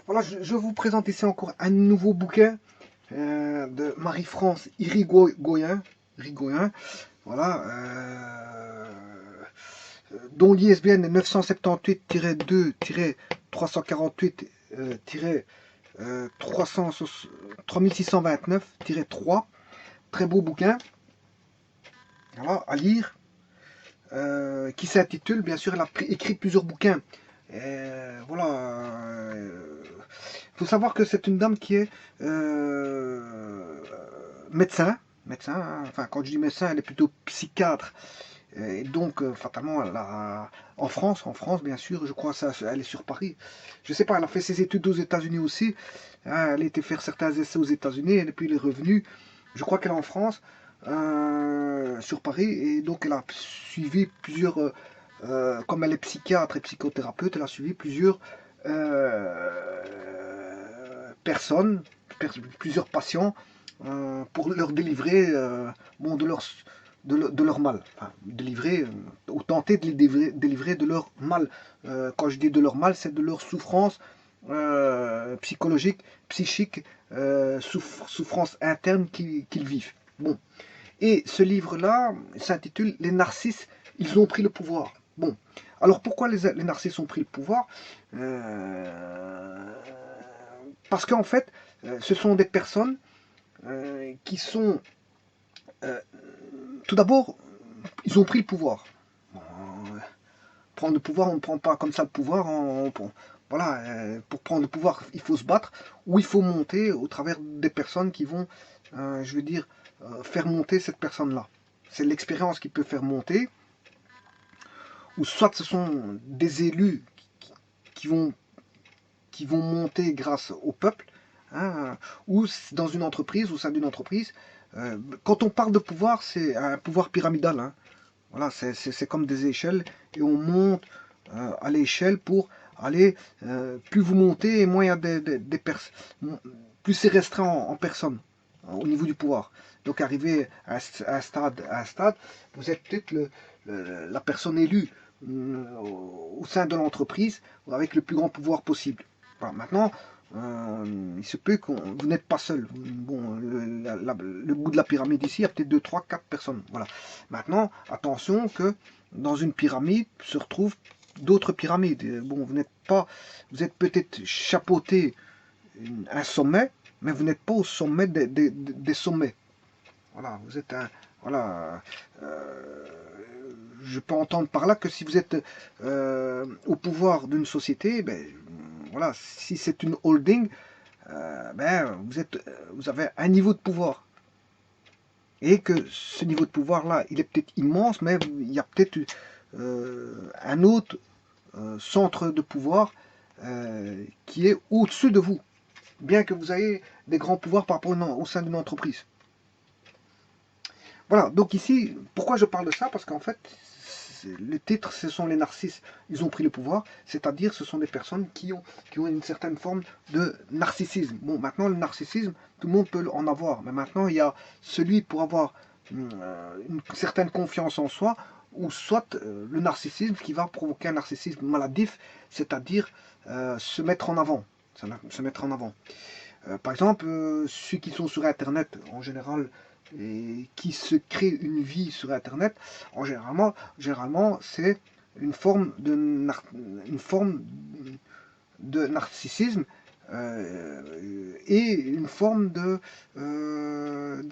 Voilà, je vous présente ici encore un nouveau bouquin de Marie-France Irigoyen, voilà, dont l'ISBN est 978-2-348-3629-3. Très beau bouquin, voilà, à lire, qui s'intitule, bien sûr, elle a écrit plusieurs bouquins. Voilà. Il faut savoir que c'est une dame qui est médecin. Médecin, hein. Enfin, quand je dis médecin, elle est plutôt psychiatre. Et donc, fatalement, en France, bien sûr, je crois ça, elle est sur Paris. Je sais pas, elle a fait ses études aux États-Unis aussi. Hein, elle a été faire certains essais aux États-Unis, et puis elle est revenue. Je crois qu'elle est en France, sur Paris, et donc elle a suivi plusieurs, comme elle est psychiatre et psychothérapeute, elle a suivi plusieurs personnes, plusieurs patients, pour leur délivrer bon, de leur mal. Enfin, délivrer, ou tenter de les délivrer de leur mal. Quand je dis de leur mal, c'est de leur souffrance psychologique, psychique, souffrance interne qu'ils vivent. Bon. Et ce livre-là s'intitule Les narcisses, ils ont pris le pouvoir. Bon. Alors pourquoi les narcisses ont pris le pouvoir? Parce qu'en fait, ce sont des personnes qui sont... euh, tout d'abord, ils ont pris le pouvoir. Bon, prendre le pouvoir, on ne prend pas comme ça le pouvoir. Voilà, pour prendre le pouvoir, il faut se battre, ou il faut monter au travers des personnes qui vont, je veux dire, faire monter cette personne-là. C'est l'expérience qui peut faire monter, ou soit ce sont des élus qui vont, qui vont monter grâce au peuple, hein, ou dans une entreprise, au sein d'une entreprise. Quand on parle de pouvoir, c'est un pouvoir pyramidal. Hein. Voilà, c'est comme des échelles, et on monte à l'échelle pour aller, plus vous montez, et moins il y a des personnes, plus c'est restreint en personnes, au niveau du pouvoir. Donc arrivé à un stade, vous êtes peut-être la personne élue au sein de l'entreprise avec le plus grand pouvoir possible. Voilà, maintenant, il se peut que vous n'êtes pas seul. Bon, le bout de la pyramide ici, il y a peut-être 2, 3, 4 personnes. Voilà. Maintenant, attention que dans une pyramide se retrouvent d'autres pyramides. Bon, vous êtes peut-être chapeauté un sommet, mais vous n'êtes pas au sommet des sommets. Voilà, vous êtes un, voilà, je peux entendre par là que si vous êtes au pouvoir d'une société, ben, voilà, si c'est une holding, ben, vous avez un niveau de pouvoir. Et que ce niveau de pouvoir-là, il est peut-être immense, mais il y a peut-être un autre centre de pouvoir qui est au-dessus de vous, bien que vous ayez des grands pouvoirs par rapport au sein d'une entreprise. Voilà, donc ici, pourquoi je parle de ça? Parce qu'en fait, le titre, ce sont les narcisses, ils ont pris le pouvoir, c'est-à-dire ce sont des personnes qui ont une certaine forme de narcissisme. Bon, maintenant, le narcissisme, tout le monde peut en avoir, mais maintenant, il y a celui pour avoir une certaine confiance en soi, ou soit le narcissisme qui va provoquer un narcissisme maladif, c'est-à-dire se mettre en avant. Se mettre en avant. Par exemple, ceux qui sont sur Internet, en général, et qui se créent une vie sur Internet, généralement c'est une forme de narcissisme et une forme de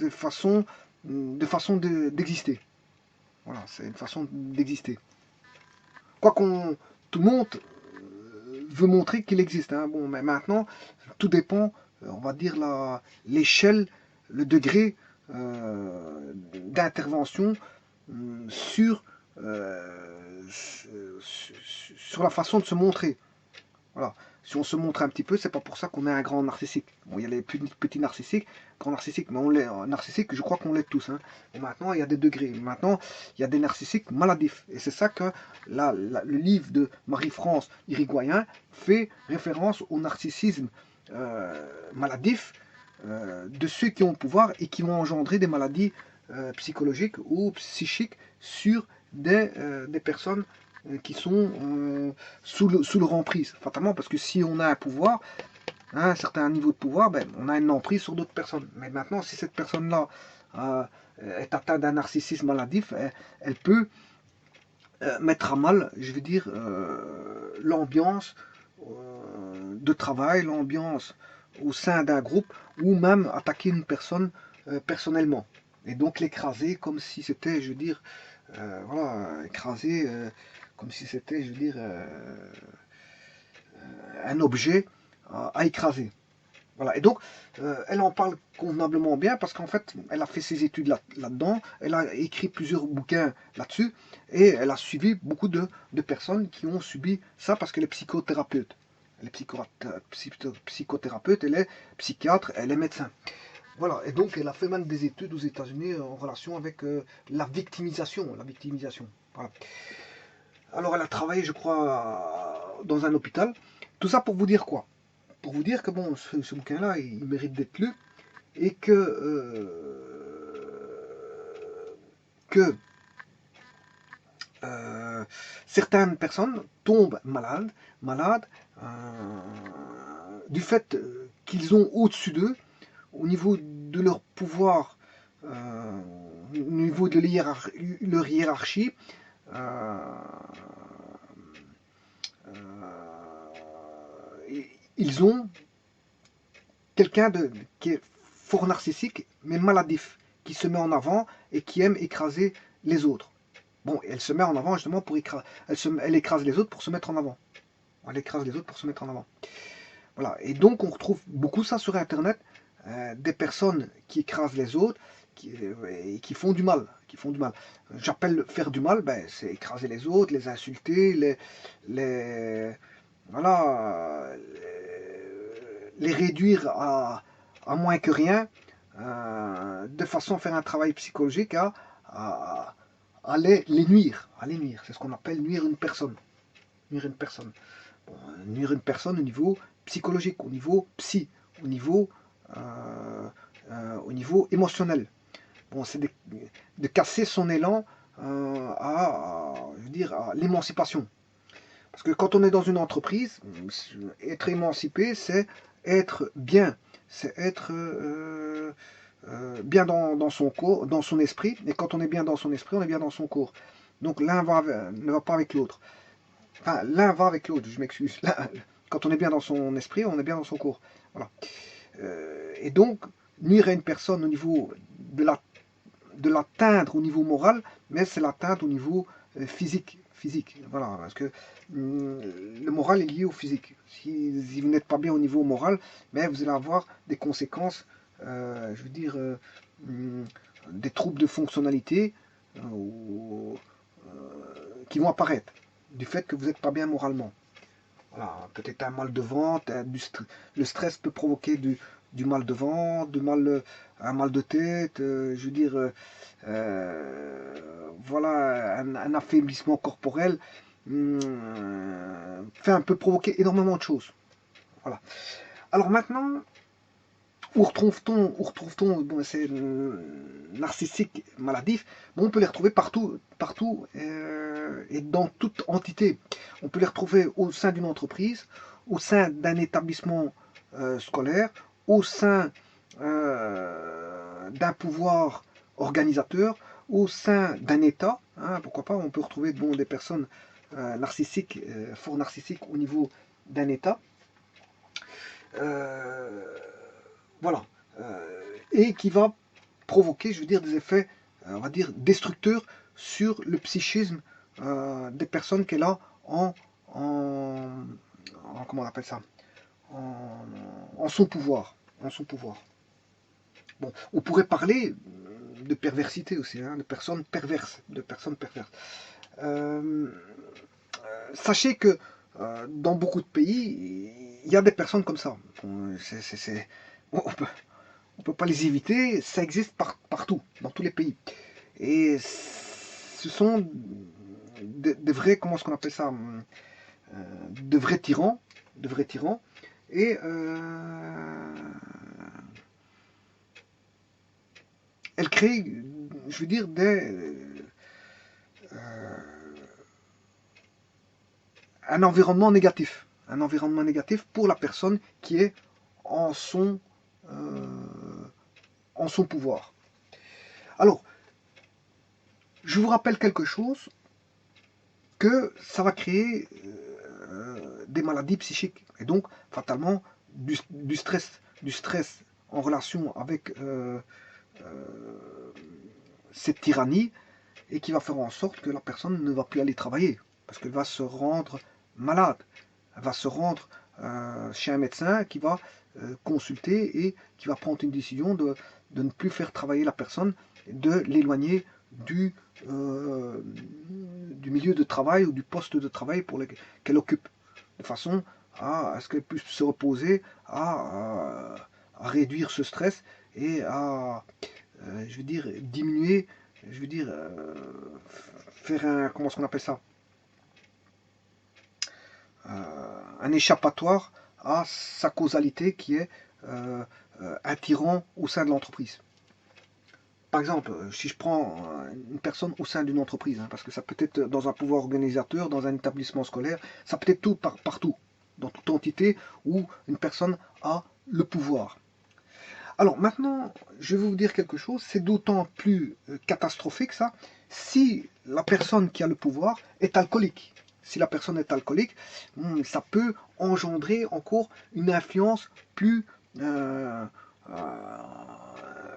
façon d'exister. Voilà, c'est une façon d'exister. Quoi qu'on, tout le monde veut montrer qu'il existe. Hein. Bon, mais maintenant, tout dépend, on va dire, l'échelle, le degré d'intervention sur, sur la façon de se montrer. Voilà. Si on se montre un petit peu, c'est pas pour ça qu'on est un grand narcissique. Bon, il y a les petits narcissiques, grands narcissiques, mais on l'est, narcissique, je crois qu'on l'est tous. Hein. Et maintenant, il y a des degrés. Maintenant, il y a des narcissiques maladifs. Et c'est ça que le livre de Marie-France Irigoyen fait référence au narcissisme maladif de ceux qui ont le pouvoir et qui vont engendrer des maladies psychologiques ou psychiques sur des personnes qui sont sous leur emprise, fatalement, parce que si on a un pouvoir, à un certain niveau de pouvoir, ben, on a une emprise sur d'autres personnes. Mais maintenant, si cette personne-là euh, est atteinte d'un narcissisme maladif, elle peut mettre à mal, je veux dire, l'ambiance de travail, l'ambiance au sein d'un groupe, ou même attaquer une personne personnellement. Et donc l'écraser comme si c'était, je veux dire, voilà, écraser comme si c'était, je veux dire, un objet à écraser. Voilà. Et donc, elle en parle convenablement bien parce qu'en fait, elle a fait ses études là-dedans, elle a écrit plusieurs bouquins là-dessus, et elle a suivi beaucoup de personnes qui ont subi ça parce qu'elle est psychothérapeute. Elle est psychothérapeute, elle est psychiatre, elle est médecin. Voilà, et donc elle a fait même des études aux États-Unis en relation avec la victimisation. La victimisation. Voilà. Alors elle a travaillé, je crois, dans un hôpital. Tout ça pour vous dire quoi? Pour vous dire que bon, ce bouquin-là, il mérite d'être lu et que certaines personnes tombent malades du fait qu'ils ont au-dessus d'eux, au niveau de leur pouvoir, au niveau de leur hiérarchie, euh, ils ont quelqu'un qui est fort narcissique, mais maladif, qui se met en avant et qui aime écraser les autres. Bon, elle se met en avant justement pour écraser. Elle écrase les autres pour se mettre en avant. Elle écrase les autres pour se mettre en avant. Voilà. Et donc on retrouve beaucoup ça sur Internet, des personnes qui écrasent les autres, qui font du mal. Qui font du mal. J'appelle faire du mal, ben, c'est écraser les autres, les insulter, voilà, les réduire à moins que rien, de façon à faire un travail psychologique à, à les nuire. À les nuire. C'est ce qu'on appelle nuire une personne. Nuire une personne. Bon, nuire une personne au niveau psychologique, au niveau psy, au niveau, au niveau émotionnel. Bon, c'est de casser son élan je veux dire, à l'émancipation. Parce que quand on est dans une entreprise, être émancipé, c'est être bien. C'est être bien dans son corps, dans son esprit. Et quand on est bien dans son esprit, on est bien dans son corps. Donc l'un ne va pas avec l'autre. Enfin, l'un va avec l'autre, je m'excuse. Quand on est bien dans son esprit, on est bien dans son corps. Voilà. Et donc, nuire à une personne au niveau de l'atteindre au niveau moral, mais c'est l'atteindre au niveau physique. Physique, voilà, parce que le moral est lié au physique. Si vous n'êtes pas bien au niveau moral, mais vous allez avoir des conséquences, je veux dire, des troubles de fonctionnalité qui vont apparaître du fait que vous n'êtes pas bien moralement. Voilà, peut-être un mal de ventre, le stress peut provoquer du mal de ventre, un mal de tête, je veux dire, voilà, un affaiblissement corporel, peut provoquer énormément de choses. Voilà. Alors maintenant, où retrouve-t-on ces narcissiques maladifs? Bon, on peut les retrouver partout et dans toute entité. On peut les retrouver au sein d'une entreprise, au sein d'un établissement scolaire, au sein d'un pouvoir organisateur, au sein d'un État. Hein, pourquoi pas, on peut retrouver bon, des personnes narcissiques, fort narcissiques au niveau d'un État. Euh, voilà. Et qui va provoquer, je veux dire, des effets, on va dire, destructeurs sur le psychisme des personnes qu'elle a comment on appelle ça, en son pouvoir. En son pouvoir. Bon, on pourrait parler de perversité aussi, hein, de personnes perverses. Euh, Sachez que dans beaucoup de pays, il y a des personnes comme ça. Bon, on peut pas les éviter, ça existe partout, dans tous les pays. Et ce sont de vrais, comment est-ce qu'on appelle ça, de vrais tyrans, et elle crée, je veux dire, un environnement négatif pour la personne qui est en son, en son pouvoir. Alors, je vous rappelle quelque chose, que ça va créer des maladies psychiques et donc fatalement du stress en relation avec cette tyrannie et qui va faire en sorte que la personne ne va plus aller travailler parce qu'elle va se rendre malade, elle va se rendre chez un médecin qui va consulter et qui va prendre une décision de ne plus faire travailler la personne, de l'éloigner du milieu de travail ou du poste de travail qu'elle occupe, de façon à ce qu'elle puisse se reposer, à réduire ce stress et à, je veux dire, diminuer, je veux dire, faire un, comment est-ce qu'on appelle ça, un échappatoire à sa causalité qui est un tyran au sein de l'entreprise. Par exemple, si je prends une personne au sein d'une entreprise, hein, parce que ça peut être dans un pouvoir organisateur, dans un établissement scolaire, ça peut être tout partout, dans toute entité où une personne a le pouvoir. Alors maintenant, je vais vous dire quelque chose, c'est d'autant plus catastrophique ça, si la personne qui a le pouvoir est alcoolique. Si la personne est alcoolique, ça peut engendrer encore une influence euh, euh,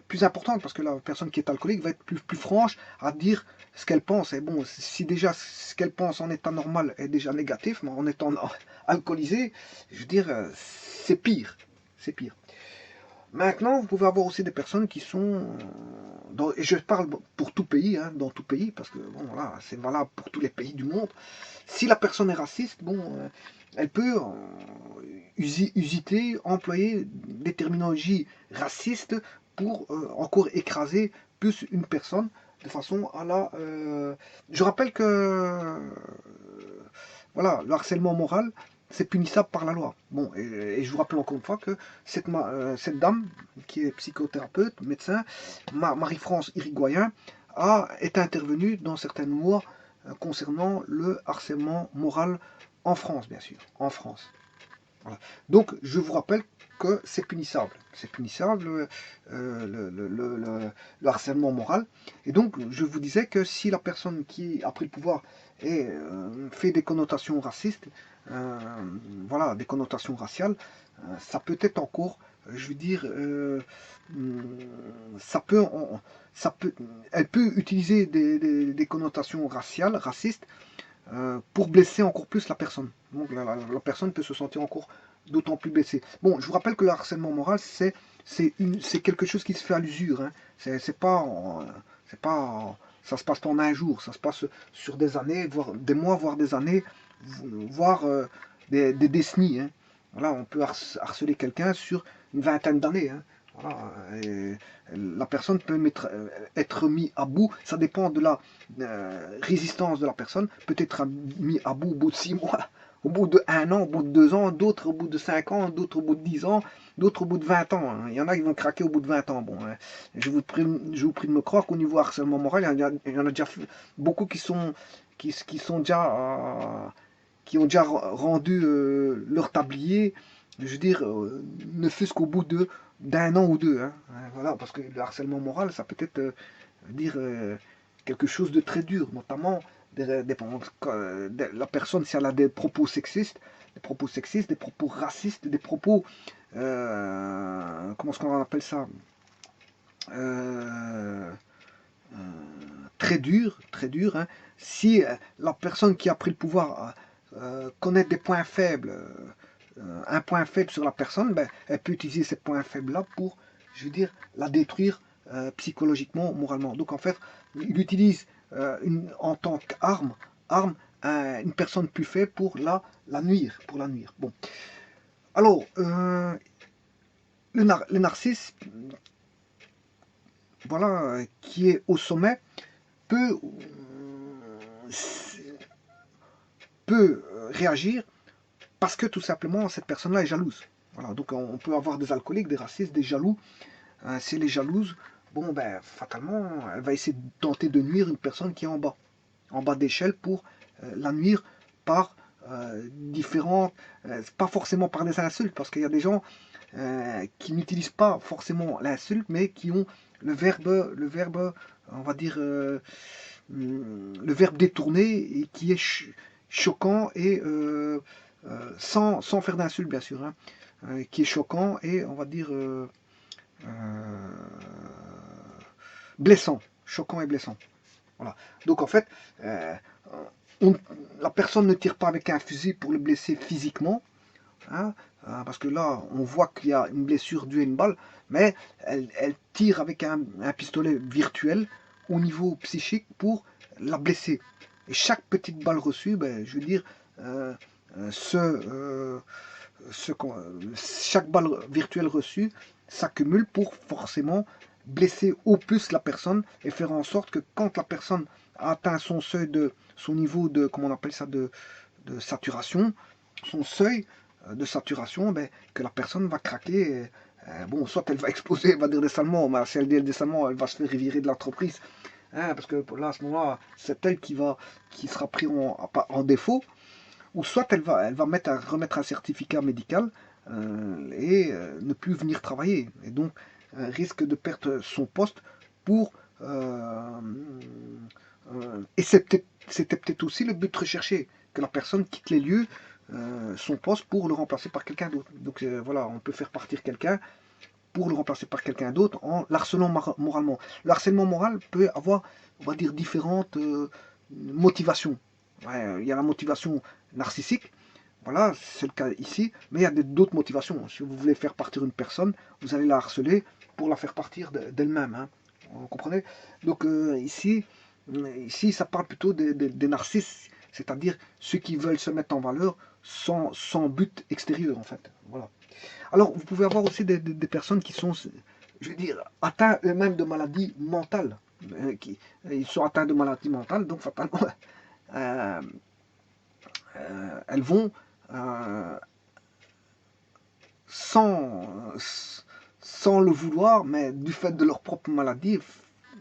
plus importante, parce que la personne qui est alcoolique va être plus franche à dire ce qu'elle pense. Et bon, si déjà ce qu'elle pense en état normal est déjà négatif, mais en étant alcoolisé, je veux dire, c'est pire. C'est pire. Maintenant, vous pouvez avoir aussi des personnes qui sont, et je parle pour tout pays, hein, dans tout pays, parce que bon, voilà, c'est valable pour tous les pays du monde. Si la personne est raciste, bon, elle peut usiter, employer des terminologies racistes pour encore écraser plus une personne de façon à la. Je rappelle que voilà, le harcèlement moral, c'est punissable par la loi. Bon, et je vous rappelle encore une fois que cette dame, qui est psychothérapeute, médecin, Marie-France Irigoyen, est intervenue dans certaines lois concernant le harcèlement moral en France, bien sûr, en France. Voilà. Donc, je vous rappelle que c'est punissable. C'est punissable, le harcèlement moral. Et donc, je vous disais que si la personne qui a pris le pouvoir fait des connotations racistes, voilà, des connotations raciales, ça peut être encore, je veux dire, ça peut, ça peut, elle peut utiliser des connotations raciales, racistes, pour blesser encore plus la personne. Donc la personne peut se sentir encore d'autant plus blessée. Bon, je vous rappelle que le harcèlement moral, c'est quelque chose qui se fait à l'usure. Hein. C'est pas, ça se passe pas en un jour, ça se passe sur des années, voire des mois, voire des années, voire des décennies. Hein. Voilà, on peut harceler quelqu'un sur une vingtaine d'années. Hein. Voilà, et la personne peut être mise à bout, ça dépend de la résistance de la personne, peut être mis à bout au bout de 6 mois, au bout de 1 an, au bout de 2 ans, d'autres au bout de 5 ans, d'autres au bout de 10 ans, d'autres au bout de 20 ans. Hein. Il y en a qui vont craquer au bout de 20 ans. Bon, hein. Je vous prie de me croire qu'au niveau harcèlement moral, il y en a déjà beaucoup qui sont déjà qui ont déjà rendu leur tablier, je veux dire, ne fût-ce qu'au bout d'un an ou deux. Hein. Voilà, parce que le harcèlement moral, ça peut être dire quelque chose de très dur, notamment la personne, si elle a des propos sexistes, des propos racistes, des propos, comment est-ce qu'on appelle ça, euh, euh, très dur. Hein. Si la personne qui a pris le pouvoir connaît des points faibles, un point faible sur la personne, ben, elle peut utiliser ces points faibles-là pour, je veux dire, la détruire psychologiquement, moralement. Donc en fait, il utilise en tant qu'arme, une personne plus faible pour la nuire. Bon. Alors, le narcisse, voilà, qui est au sommet, peut, réagir parce que tout simplement cette personne-là est jalouse. Voilà, donc on peut avoir des alcooliques, des racistes, des jaloux. Si elle est jalouse, bon ben fatalement, elle va essayer de tenter de nuire une personne qui est en bas d'échelle pour la nuire par différentes, pas forcément par des insultes, parce qu'il y a des gens qui n'utilisent pas forcément l'insulte, mais qui ont on va dire, le verbe détourné et qui est choquant et sans faire d'insulte, bien sûr, hein, qui est choquant et on va dire euh, blessant, choquant et blessant. Voilà. Donc en fait, on, la personne ne tire pas avec un fusil pour le blesser physiquement, hein, parce que là, on voit qu'il y a une blessure due à une balle, mais elle tire avec un pistolet virtuel au niveau psychique pour la blesser. Et chaque petite balle reçue, ben, je veux dire, euh, euh, ce, euh, chaque balle virtuelle reçue s'accumule pour forcément blesser au plus la personne et faire en sorte que quand la personne a atteint son seuil son niveau de, comment on appelle ça, de saturation, son seuil de saturation, ben, que la personne va craquer. Bon, soit elle va exploser, elle va dire désalement, mais si elle dit désalement, elle va se faire virer de l'entreprise. Hein, parce que là, à ce moment-là, c'est elle qui sera pris en défaut. Ou soit elle va remettre un certificat médical et ne plus venir travailler. Et donc, risque de perdre son poste pour... et c'était peut-être aussi le but recherché, que la personne quitte les lieux, son poste, pour le remplacer par quelqu'un d'autre. Donc voilà, on peut faire partir quelqu'un pour le remplacer par quelqu'un d'autre en l'harcelant moralement. Le harcèlement moral peut avoir, on va dire, différentes motivations. Ouais, il y a la motivation narcissique, voilà, c'est le cas ici, mais il y a d'autres motivations. Si vous voulez faire partir une personne, vous allez la harceler pour la faire partir d'elle-même. Hein. Vous comprenez? Donc ici, ça parle plutôt des narcisses, c'est-à-dire ceux qui veulent se mettre en valeur sans but extérieur, en fait. Voilà. Alors, vous pouvez avoir aussi des personnes qui sont, je veux dire, atteints eux-mêmes de maladies mentales. Ils sont atteints de maladies mentales, donc fatalement, euh, elles vont, euh, sans, sans le vouloir, mais du fait de leur propre maladie,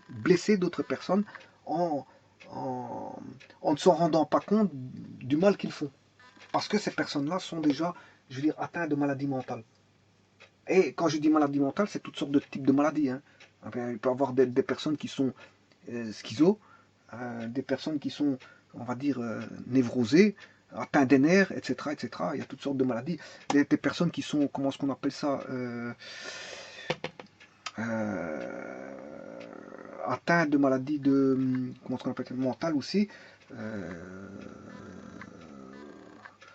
blesser d'autres personnes en, en, en ne s'en rendant pas compte du mal qu'ils font. Parce que ces personnes-là sont déjà, je veux dire, atteintes de maladies mentales. Et quand je dis maladie mentale, c'est toutes sortes de types de maladies. Hein. Il peut y avoir des personnes qui sont schizo, des personnes qui sont, on va dire, névrosées, atteintes des nerfs, etc., etc. Il y a toutes sortes de maladies. Des personnes qui sont, comment est-ce qu'on appelle ça, euh, atteintes de maladies comment est-ce qu'on appelle ça, mentales aussi, euh,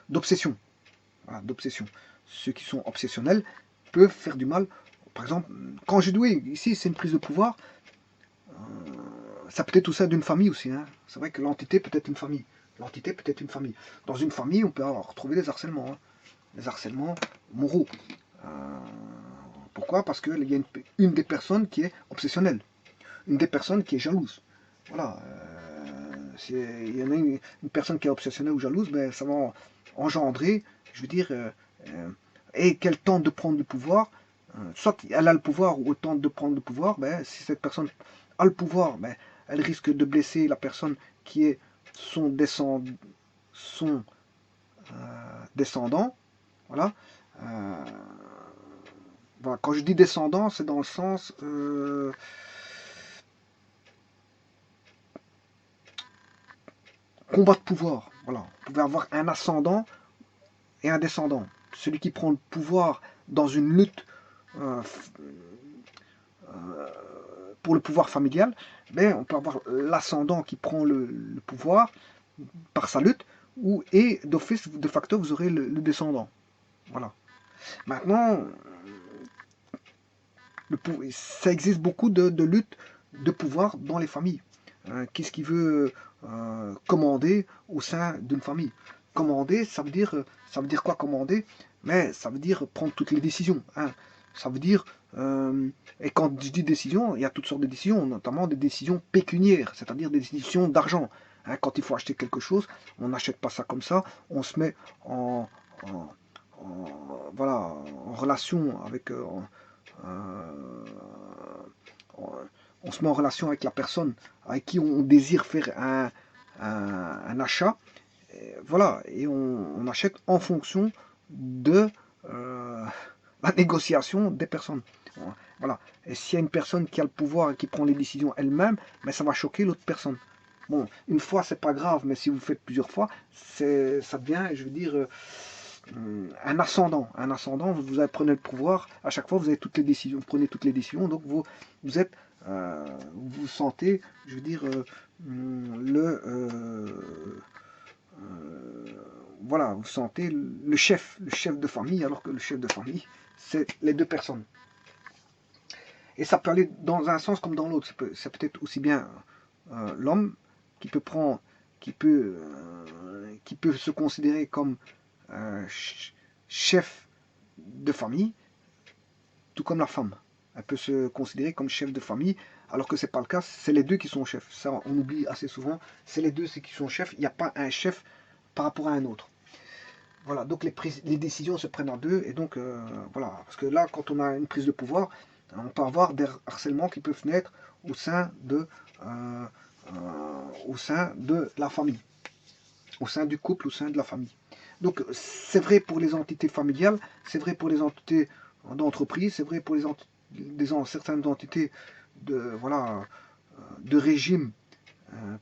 d'obsession. Voilà, d'obsession. Ceux qui sont obsessionnels peuvent faire du mal. Par exemple, quand j'ai doué, ici c'est une prise de pouvoir, ça peut être tout ça d'une famille aussi. Hein. C'est vrai que l'entité peut être une famille. L'entité peut être une famille. Dans une famille, on peut retrouver des harcèlements. Hein. Des harcèlements moraux. Euh, Pourquoi? Parce qu'il y a une des personnes qui est obsessionnelle. Une des personnes qui est jalouse. Voilà. Il y en a une personne qui est obsessionnelle ou jalouse, ben, ça va engendrer, je veux dire, et qu'elle tente de prendre le pouvoir, soit elle a le pouvoir ou elle tente de prendre le pouvoir, ben, si cette personne a le pouvoir, ben, elle risque de blesser la personne qui est son, son descendant. Voilà. Euh, voilà. Quand je dis descendant, c'est dans le sens combat de pouvoir. Voilà. Vous pouvez avoir un ascendant et un descendant. Celui qui prend le pouvoir dans une lutte euh, pour le pouvoir familial, ben, on peut avoir l'ascendant qui prend le pouvoir par sa lutte, et d'office, de facto, vous aurez le descendant. Voilà. Maintenant, ça existe beaucoup de luttes de pouvoir dans les familles. Qu'est-ce qui veut commander au sein d'une famille? Commander, ça veut dire quoi commander? Mais ça veut dire prendre toutes les décisions. Hein. Ça veut dire, et quand je dis décision, il y a toutes sortes de décisions, notamment des décisions pécuniaires, c'est-à-dire des décisions d'argent. Hein, quand il faut acheter quelque chose, on n'achète pas ça comme ça, on se met en, voilà, en relation avec, euh, on se met en relation avec la personne avec qui on désire faire un achat. Et voilà, et on achète en fonction de, euh, la négociation des personnes. Voilà. Et s'il y a une personne qui a le pouvoir et qui prend les décisions elle-même, mais ça va choquer l'autre personne. Bon, une fois, c'est pas grave, mais si vous faites plusieurs fois, ça devient, je veux dire, un ascendant. Un ascendant, vous prenez le pouvoir, à chaque fois, vous avez toutes les décisions, vous prenez toutes les décisions, donc vous êtes, vous sentez, je veux dire, voilà, vous sentez le chef de famille, alors que le chef de famille, c'est les deux personnes. Et ça peut aller dans un sens comme dans l'autre. Ça peut être aussi bien l'homme qui peut prendre, qui peut se considérer comme chef de famille, tout comme la femme. Elle peut se considérer comme chef de famille, alors que c'est pas le cas. C'est les deux qui sont chefs. Ça, on oublie assez souvent. C'est les deux qui sont chefs. Il n'y a pas un chef par rapport à un autre. Voilà, donc les décisions se prennent à deux, et donc voilà, parce que là, quand on a une prise de pouvoir, on peut avoir des harcèlements qui peuvent naître au sein de, euh, au sein de la famille, au sein du couple, au sein de la famille. Donc c'est vrai pour les entités familiales, c'est vrai pour les entités d'entreprise, c'est vrai pour certaines entités de, voilà, de régime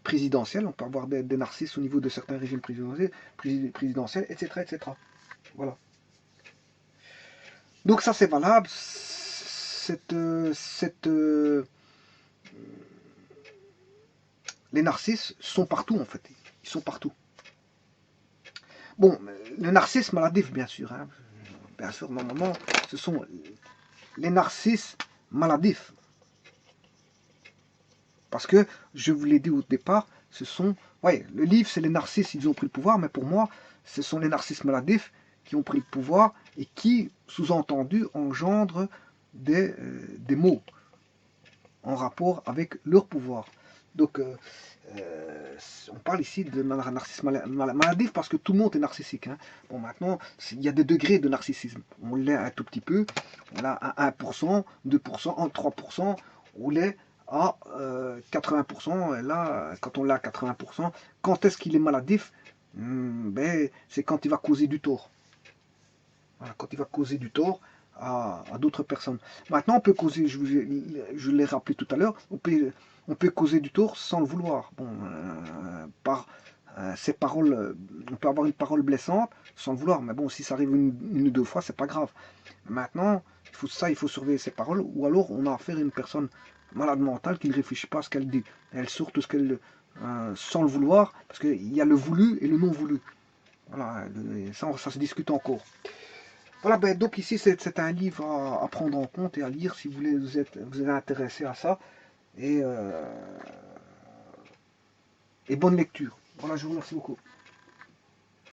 présidentiel. On peut avoir des narcisses au niveau de certains régimes présidentiels, etc., etc. Voilà. Donc ça c'est valable. Les narcisses sont partout en fait. Ils sont partout. Bon, le narcisse maladif bien sûr. Hein. Bien sûr, normalement, ce sont les narcisses maladifs. Parce que, je vous l'ai dit au départ, ce sont... Ouais, le livre, c'est les narcisses, ils ont pris le pouvoir, mais pour moi, ce sont les narcisses maladifs qui ont pris le pouvoir et qui, sous-entendu, engendrent des maux en rapport avec leur pouvoir. Donc, on parle ici de narcissisme maladif parce que tout le monde est narcissique. Hein. Bon, maintenant, il y a des degrés de narcissisme. On l'est un tout petit peu, on l'a à 1%, 2%, 3%, on l'est à 80%. Et là, quand on l'a à 80%, quand est-ce qu'il est maladif? Ben, c'est quand il va causer du tort. Voilà, quand il va causer du tort à d'autres personnes. Maintenant, on peut causer, je l'ai rappelé tout à l'heure, on peut causer du tort sans le vouloir. Bon, par ces paroles, on peut avoir une parole blessante sans le vouloir, mais bon, si ça arrive une ou deux fois, c'est pas grave. Maintenant, il faut surveiller ses paroles, ou alors on a affaire à une personne malade mentale qui ne réfléchit pas à ce qu'elle dit. Elle sort tout ce qu'elle sans le vouloir, parce qu'il y a le voulu et le non voulu. Voilà, ça se discute encore. Voilà, ben, donc ici c'est un livre à prendre en compte et à lire si vous êtes intéressé à ça. Et, et bonne lecture. Voilà, je vous remercie beaucoup.